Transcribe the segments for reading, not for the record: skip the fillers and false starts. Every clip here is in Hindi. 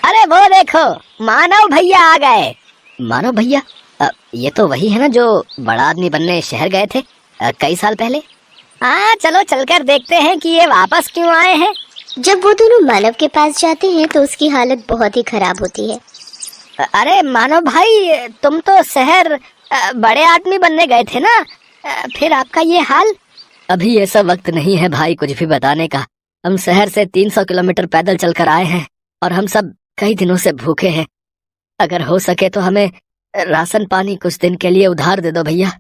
अरे वो देखो, मानव भैया आ गए। मानव भैया? ये तो वही है ना जो बड़ा आदमी बनने शहर गए थे कई साल पहले। हाँ, चलो चलकर देखते हैं कि ये वापस क्यों आए हैं। जब वो दोनों मानव के पास जाते हैं तो उसकी हालत बहुत ही खराब होती है। अरे मानव भाई, तुम तो शहर बड़े आदमी बनने गए थे ना, फिर आपका ये हाल? अभी ये सब वक्त नहीं है भाई कुछ भी बताने का। हम शहर से 300 किलोमीटर पैदल चलकर आए हैं और हम सब कई दिनों से भूखे हैं। अगर हो सके तो हमें राशन पानी कुछ दिन के लिए उधार दे दो भैया।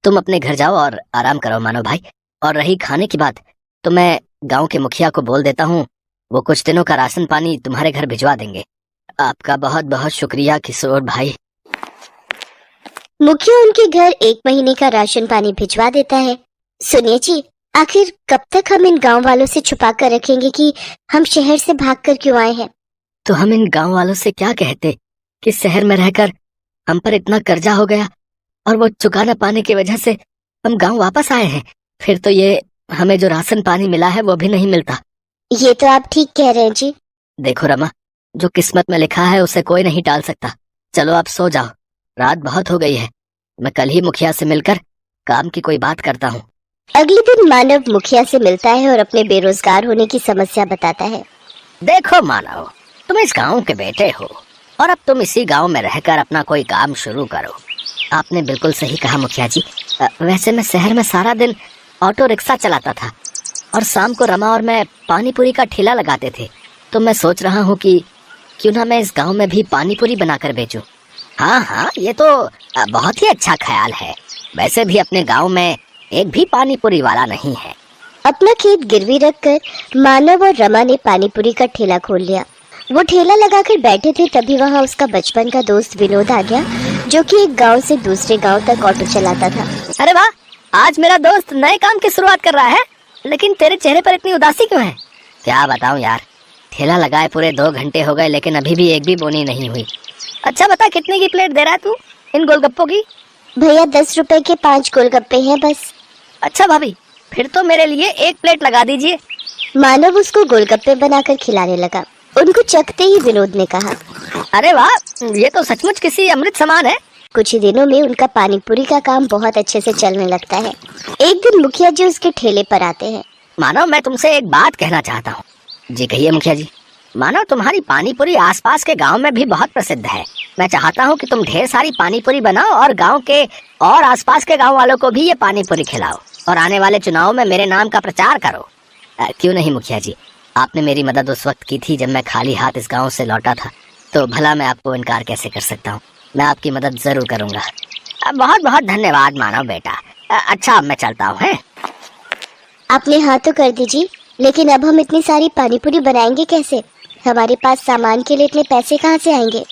तुम अपने घर जाओ और आराम करो मानव भाई। और रही खाने की बात, तो मैं गांव के मुखिया को बोल देता हूँ, वो कुछ दिनों का राशन पानी तुम्हारे घर भिजवा देंगे। आपका बहुत बहुत शुक्रिया किशोर भाई। मुखिया उनके घर 1 महीने का राशन पानी भिजवा देता है। सुनिए जी, आखिर कब तक हम इन गांव वालों से छुपा कर रखेंगे कि हम शहर से भागकर क्यों आए हैं? तो हम इन गांव वालों से क्या कहते कि शहर में रहकर हम पर इतना कर्जा हो गया और वो चुका न पाने की वजह से हम गांव वापस आए हैं। फिर तो ये हमें जो राशन पानी मिला है वो भी नहीं मिलता। ये तो आप ठीक कह रहे हैं जी। देखो रमा, जो किस्मत में लिखा है उसे कोई नहीं टाल सकता। चलो आप सो जाओ, रात बहुत हो गई है। मैं कल ही मुखिया से मिलकर काम की कोई बात करता हूँ। अगले दिन मानव मुखिया से मिलता है और अपने बेरोजगार होने की समस्या बताता है। देखो मानव, तुम इस गांव के बेटे हो और अब तुम इसी गांव में रहकर अपना कोई काम शुरू करो। आपने बिल्कुल सही कहा मुखिया जी। वैसे मैं शहर में सारा दिन ऑटो रिक्शा चलाता था और शाम को रमा और मैं पानी पूरी का ठेला लगाते थे। तो मैं सोच रहा हूँ कि क्यों ना मैं इस गांव में भी पानी पूरी बनाकर बेचूं। हाँ, ये तो बहुत ही अच्छा ख्याल है। वैसे भी अपने गांव में एक भी पानी पूरी वाला नहीं है। अपना खेत गिरवी रखकर मानव और रमा ने पानी पूरी का ठेला खोल लिया। वो ठेला लगाकर बैठे थे, तभी वहाँ उसका बचपन का दोस्त विनोद आ गया, जो कि एक गांव से दूसरे गांव तक ऑटो चलाता था। अरे वाह, आज मेरा दोस्त नए काम की शुरुआत कर रहा है, लेकिन तेरे चेहरे पर इतनी उदासी क्यों है? क्या बताऊं यार, ठेला लगाए पूरे 2 घंटे हो गए लेकिन अभी भी एक भी बोनी नहीं हुई। अच्छा बता, कितने की प्लेट दे रहा है तू इन गोलगप्पों की? भैया 10 रुपए के 5 गोलगप्पे हैं बस। अच्छा भाभी, फिर तो मेरे लिए 1 प्लेट लगा दीजिए। मानव उसको गोलगप्पे बनाकर खिलाने लगा। उनको चखते ही विनोद ने कहा, अरे वाह, ये तो सचमुच किसी अमृत समान है। कुछ ही दिनों में उनका पानी पूरी का काम बहुत अच्छे से चलने लगता है। एक दिन मुखिया जी उसके ठेले पर आते हैं। मानव, मैं तुमसे एक बात कहना चाहता हूँ। जी कहिए मुखिया जी। मानव, तुम्हारी पानी पूरी आसपास के गांव में भी बहुत प्रसिद्ध है। मैं चाहता हूँ कि तुम ढेर सारी पानी पूरी बनाओ और गांव के और आसपास के गांव वालों को भी ये पानी पूरी खिलाओ और आने वाले चुनाव में मेरे नाम का प्रचार करो। क्यों नहीं मुखिया जी, आपने मेरी मदद उस वक्त की थी जब मैं खाली हाथ इस गांव से लौटा था, तो भला मैं आपको इनकार कैसे कर सकता हूँ। मैं आपकी मदद जरूर करूंगा। बहुत बहुत धन्यवाद मानव बेटा। अच्छा, अब मैं चलता हूँ। है आपने हाँ तो कर दीजिए, लेकिन अब हम इतनी सारी पानी पूरी बनाएंगे कैसे? हमारे पास सामान के लिए इतने पैसे कहाँ से आएंगे?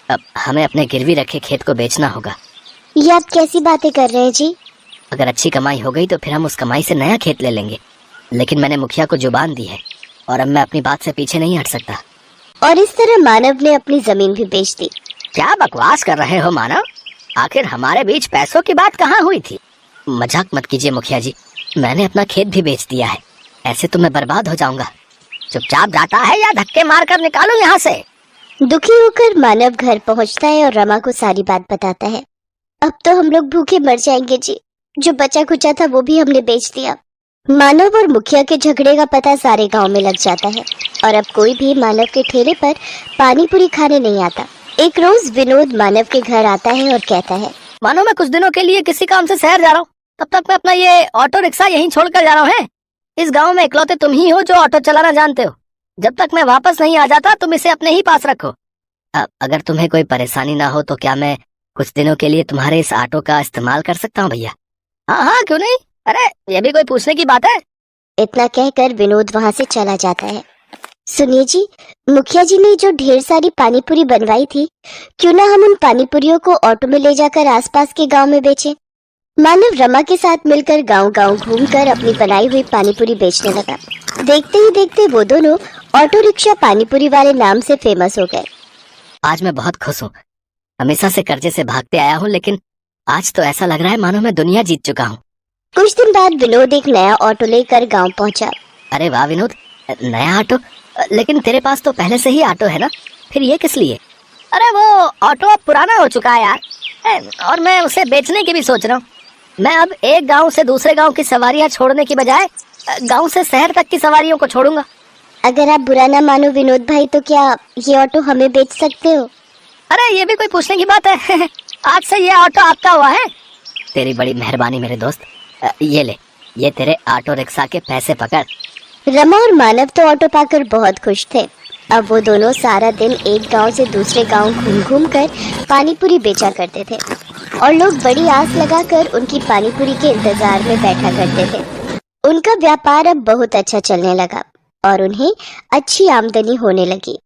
अब हमें अपने गिरवी रखे खेत को बेचना होगा। ये आप कैसी बातें कर रहे हैं जी? अगर अच्छी कमाई हो गई तो फिर हम उस कमाई से नया खेत ले लेंगे, लेकिन मैंने मुखिया को जुबान दी है और अब मैं अपनी बात से पीछे नहीं हट सकता। और इस तरह मानव ने अपनी जमीन भी बेच दी। क्या बकवास कर रहे हो मानव? आखिर हमारे बीच पैसों की बात कहाँ हुई थी? मजाक मत कीजिए मुखिया जी, मैंने अपना खेत भी बेच दिया है। ऐसे तो मैं बर्बाद हो जाऊंगा। चुपचाप जाता है या धक्के मारकर निकालूं यहाँ से? दुखी होकर मानव घर पहुँचता है और रमा को सारी बात बताता है। अब तो हम लोग भूखे मर जाएंगे जी, जो बचा कुचा था वो भी हमने बेच दिया। मानव और मुखिया के झगड़े का पता सारे गांव में लग जाता है और अब कोई भी मानव के ठेले पर पानी पूरी खाने नहीं आता। एक रोज विनोद मानव के घर आता है और कहता है, मानो मैं कुछ दिनों के लिए किसी काम से शहर जा रहा हूँ, तब तक मैं अपना ये ऑटो रिक्शा यहीं छोड़कर जा रहा हूँ। है इस गांव में इकलौते तुम ही हो जो ऑटो चलाना जानते हो। जब तक मैं वापस नहीं आ जाता तुम इसे अपने ही पास रखो। अगर तुम्हें कोई परेशानी ना हो तो क्या मैं कुछ दिनों के लिए तुम्हारे इस ऑटो का इस्तेमाल कर सकता हूँ भैया? हाँ, क्यों नहीं। अरे ये भी कोई पूछने की बात है? इतना कहकर विनोद वहाँ से चला जाता है। सुनिए जी, मुखिया जी ने जो ढेर सारी पानी पूरी बनवाई थी, क्यों ना हम उन पानी पूरियों को ऑटो में ले जाकर आसपास के गांव में बेचें। मानव रमा के साथ मिलकर गांव-गांव घूमकर अपनी बनाई हुई पानी पूरी बेचने लगा। देखते ही देखते वो दोनों ऑटो रिक्शा पानी पूरी वाले नाम से फेमस हो गए। आज मैं बहुत खुश हूँ। हमेशा से कर्जे से भागते आया हूँ, लेकिन आज तो ऐसा लग रहा है मानो मैं दुनिया जीत चुका हूँ। कुछ दिन बाद विनोद एक नया ऑटो लेकर गांव पहुंचा। अरे वाह विनोद, नया ऑटो? लेकिन तेरे पास तो पहले से ही ऑटो है ना, फिर ये किस लिए? अरे वो ऑटो अब पुराना हो चुका है यार, और मैं उसे बेचने की भी सोच रहा हूँ। मैं अब एक गांव से दूसरे गांव की सवारियां छोड़ने की बजाय गांव से शहर तक की सवारियों को छोड़ूंगा। अगर आप बुरा ना मानो विनोद भाई, तो क्या ये ऑटो हमें बेच सकते हो? अरे ये भी कोई पूछने की बात है? आज से ये ऑटो आपका हुआ है। तेरी बड़ी मेहरबानी मेरे दोस्त। ये ले, ये तेरे ऑटो रिक्शा के पैसे पकड़। रमा और मानव तो ऑटो पाकर बहुत खुश थे। अब वो दोनों सारा दिन एक गांव से दूसरे गांव घूम घूम कर पानीपुरी बेचा करते थे और लोग बड़ी आस लगाकर उनकी पानीपुरी के इंतजार में बैठा करते थे। उनका व्यापार अब बहुत अच्छा चलने लगा और उन्हें अच्छी आमदनी होने लगी।